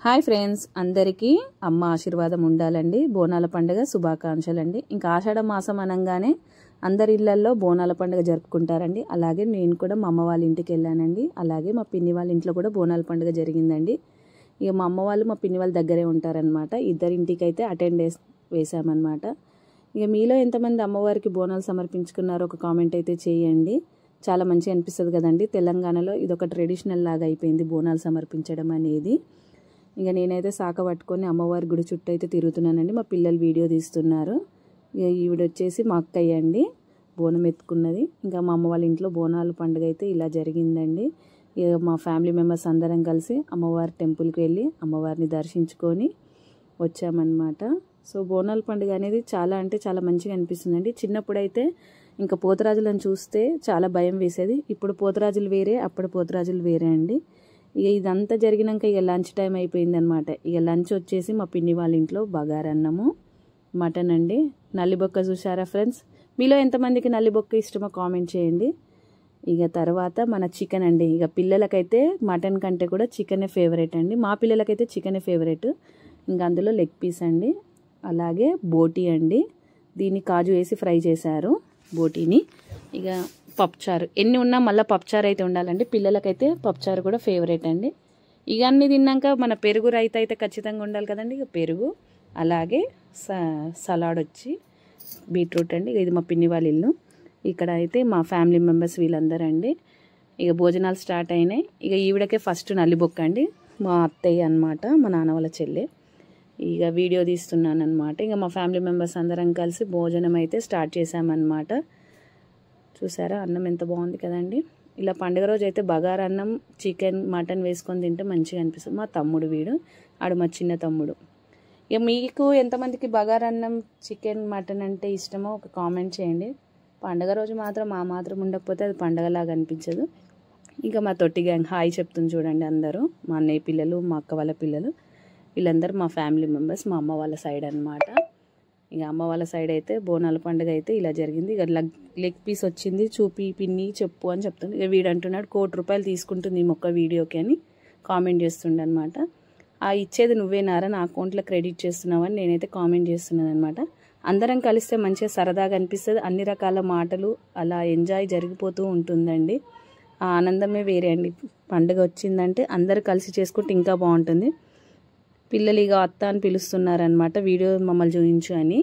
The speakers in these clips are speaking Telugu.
హాయ్ ఫ్రెండ్స్, అందరికీ అమ్మ ఆశీర్వాదం ఉండాలండి. బోనాల పండుగ శుభాకాంక్షలండి. ఇంకా ఆషాఢ మాసం అనగానే అందరి ఇళ్లల్లో బోనాల పండుగ జరుపుకుంటారండి. అలాగే నేను కూడా మా అమ్మ వాళ్ళ ఇంటికి వెళ్ళానండి. అలాగే మా పిన్ని వాళ్ళ ఇంట్లో కూడా బోనాల పండుగ జరిగిందండి. ఇక మా అమ్మ వాళ్ళు మా పిన్ని వాళ్ళ దగ్గరే ఉంటారనమాట. ఇద్దరి ఇంటికి అయితే అటెండెన్స్ వేసామన్నమాట. ఇక మీలో ఎంతమంది అమ్మవారికి బోనాలు సమర్పించుకున్నారో ఒక కామెంట్ అయితే చేయండి. చాలా మంచిగా అనిపిస్తుంది కదండి. తెలంగాణలో ఇది ఒక ట్రెడిషనల్ లాగా అయిపోయింది బోనాలు సమర్పించడం అనేది. ఇక నేనైతే శాఖ పట్టుకొని అమ్మవారి గుడి చుట్టూ అయితే తిరుగుతున్నానండి. మా పిల్లలు వీడియో తీస్తున్నారు. ఇక ఈవిడ వచ్చేసి మా అక్కయ్య అండి, బోనం ఎత్తుకున్నది. ఇంకా మా అమ్మ వాళ్ళ ఇంట్లో బోనాల పండుగ అయితే ఇలా జరిగిందండి. ఇక మా ఫ్యామిలీ మెంబర్స్ అందరం కలిసి అమ్మవారి టెంపుల్కి వెళ్ళి అమ్మవారిని దర్శించుకొని వచ్చామన్నమాట. సో బోనాల పండుగ అనేది చాలా అంటే చాలా మంచిగా అనిపిస్తుందండి. చిన్నప్పుడైతే ఇంకా పోతరాజులను చూస్తే చాలా భయం వేసేది. ఇప్పుడు పోతరాజులు వేరే, అప్పుడు పోతరాజులు వేరే అండి. ఇక ఇదంతా జరిగినాక ఇక లంచ్ టైం అయిపోయింది అనమాట. ఇక లంచ్ వచ్చేసి మా పిన్ని వాళ్ళ ఇంట్లో బగారన్నము, మటన్ అండి. నల్లిబొక్క చూసారా ఫ్రెండ్స్? మీలో ఎంతమందికి నల్లిబొక్క ఇష్టమో కామెంట్ చేయండి. ఇక తర్వాత మన చికెన్ అండి. ఇక పిల్లలకైతే మటన్ కంటే కూడా చికెనే ఫేవరెట్ అండి. మా పిల్లలకైతే చికెనే ఫేవరెట్. ఇంకా అందులో లెగ్ పీస్ అండి. అలాగే బోటీ అండి. దీన్ని కాజు వేసి ఫ్రై చేశారు బోటీని. ఇక పప్పుచారు ఎన్ని ఉన్నా మళ్ళీ పప్పుచారు అయితే ఉండాలండి. పిల్లలకైతే పప్పుచారు కూడా ఫేవరెట్ అండి. ఇక అన్నీ తిన్నాక మన పెరుగు రైతా అయితే ఖచ్చితంగా ఉండాలి కదండి. ఇక పెరుగు, అలాగే సలాడ్ వచ్చి బీట్రూట్ అండి. ఇది మా పిన్ని వాళ్ళ ఇల్లు. ఇక్కడ అయితే మా ఫ్యామిలీ మెంబర్స్ వీళ్ళందరూ అండి. ఇక భోజనాలు స్టార్ట్ అయినాయి. ఇక ఈవిడకే ఫస్ట్ నల్లిబొక్క అండి, మా అత్తయ్య అనమాట, మా నాన్న వాళ్ళ చెల్లె. ఇక వీడియో తీస్తున్నాను అనమాట. ఇక మా ఫ్యామిలీ మెంబర్స్ అందరం కలిసి భోజనం అయితే స్టార్ట్ చేసామన్నమాట. చూసారా అన్నం ఎంత బాగుంది కదండి. ఇలా పండుగ రోజు అయితే బగారా అన్నం, చికెన్, మటన్ వేసుకొని తింటే మంచిగా అనిపిస్తుంది. మా తమ్ముడు వీడు, ఆడు మా చిన్న తమ్ముడు. ఇక మీకు ఎంతమందికి బగారా అన్నం, చికెన్, మటన్ అంటే ఇష్టమో ఒక కామెంట్ చేయండి. పండుగ రోజు మాత్రం మాత్రం ఉండకపోతే అది పండుగలాగా అనిపించదు. ఇంకా మా తొట్టి గ్యాంగ్ హాయ్ చెప్తుంది చూడండి అందరూ. మా అన్నయ్య పిల్లలు, మా అక్క వాళ్ళ పిల్లలు, వీళ్ళందరూ మా ఫ్యామిలీ మెంబర్స్, మా అమ్మ వాళ్ళ సైడ్ అనమాట. ఇక అమ్మ వాళ్ళ సైడ్ అయితే బోనాల పండుగ అయితే ఇలా జరిగింది. ఇక లెగ్ పీస్ వచ్చింది, చూపి పిన్ని చెప్పు అని చెప్తుంది. ఇక వీడు అంటున్నాడు 1 కోటి రూపాయలు తీసుకుంటుంది ఈ మొక్క వీడియోకి అని కామెంట్ చేస్తుండే అనమాట. ఆ ఇచ్చేది నువ్వేనారా, నా అకౌంట్లో క్రెడిట్ చేస్తున్నావని నేనైతే కామెంట్ చేస్తున్నాను అనమాట. అందరం కలిస్తే మంచిగా సరదాగా అనిపిస్తుంది. అన్ని రకాల మాటలు అలా ఎంజాయ్ జరిగిపోతూ ఉంటుందండి. ఆ ఆనందమే వేరే అండి. పండుగ వచ్చిందంటే అందరు కలిసి చేసుకుంటే ఇంకా బాగుంటుంది. పిల్లలు ఇక అత్త అని పిలుస్తున్నారనమాట, వీడియో మమ్మల్ని చూపించు అని.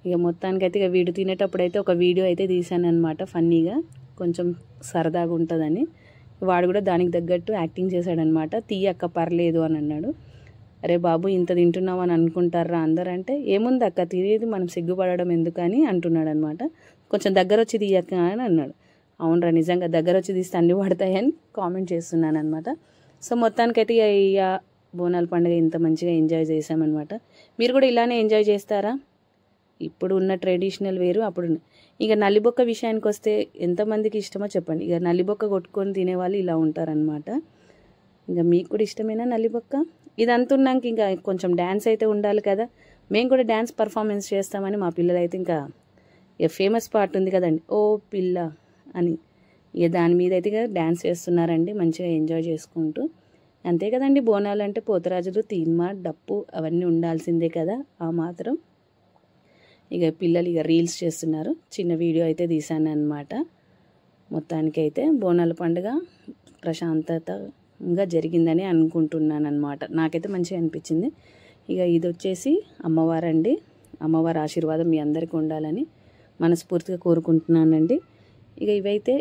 ఇక మొత్తానికైతే ఇక వీడు తినేటప్పుడు అయితే ఒక వీడియో అయితే తీశాను అనమాట, ఫన్నీగా, కొంచెం సరదాగా ఉంటుందని. వాడు కూడా దానికి తగ్గట్టు యాక్టింగ్ చేశాడనమాట. తీయక్క పర్లేదు అని అన్నాడు. అరే బాబు ఇంత తింటున్నావు అని అనుకుంటారా అందరు అంటే, ఏముంది అక్క తినేది, మనం సిగ్గుపడడం ఎందుకని అంటున్నాడు అనమాట. కొంచెం దగ్గర వచ్చి తీయక్క అని అన్నాడు. అవునరా నిజంగా దగ్గర వచ్చి తీస్తే అన్నీ పడతాయని కామెంట్ చేస్తున్నాను అనమాట. సో మొత్తానికైతే ఇక బోనాల పండుగ ఇంత మంచిగా ఎంజాయ్ చేసామన్నమాట. మీరు కూడా ఇలానే ఎంజాయ్ చేస్తారా? ఇప్పుడు ఉన్న ట్రెడిషనల్ వేరు, అప్పుడు. ఇక నల్లిబొక్క విషయానికి వస్తే ఎంతమందికి ఇష్టమో చెప్పండి. ఇక నల్లిబొక్క కొట్టుకొని తినేవాళ్ళు ఇలా ఉంటారనమాట. ఇంకా మీకు కూడా ఇష్టమేనా నల్లిబొక్క? ఇదంతా ఉన్నాక ఇంకా కొంచెం డ్యాన్స్ అయితే ఉండాలి కదా. మేము కూడా డ్యాన్స్ పర్ఫార్మెన్స్ చేస్తామని మా పిల్లలు అయితే ఇంకా ఇక ఫేమస్ పార్ట్ ఉంది కదండి, ఓ పిల్ల అని, ఇక దాని మీద అయితే ఇక డ్యాన్స్ చేస్తున్నారండి మంచిగా ఎంజాయ్ చేసుకుంటూ. అంతే కదండి, బోనాలు అంటే పోతరాజులు, తీన్మా, డప్పు అవన్నీ ఉండాల్సిందే కదా ఆ మాత్రం. ఇక పిల్లలు ఇక రీల్స్ చేస్తున్నారు. చిన్న వీడియో అయితే తీశాను అనమాట. మొత్తానికైతే బోనాల పండుగ ప్రశాంతతంగా జరిగిందని అనుకుంటున్నాను అనమాట. నాకైతే మంచిగా అనిపించింది. ఇక ఇది వచ్చేసి అమ్మవారండి. అమ్మవారి ఆశీర్వాదం మీ అందరికీ ఉండాలని మనస్ఫూర్తిగా కోరుకుంటున్నానండి. ఇక ఇవైతే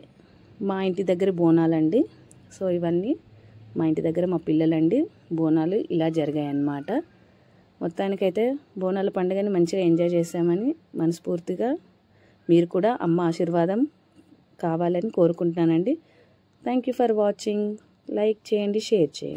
మా ఇంటి దగ్గర బోనాలండి. సో ఇవన్నీ మా ఇంటి దగ్గర మా పిల్లలండి. బోనాలు ఇలా జరిగాయి అన్నమాట. మొత్తానికైతే బోనాల పండుగని మంచిగా ఎంజాయ్ చేసామని మనస్ఫూర్తిగా మీరు కూడా అమ్మ ఆశీర్వాదం కావాలని కోరుకుంటున్నానండి. Thank you for watching. Like చేయండి, షేర్ చేయండి.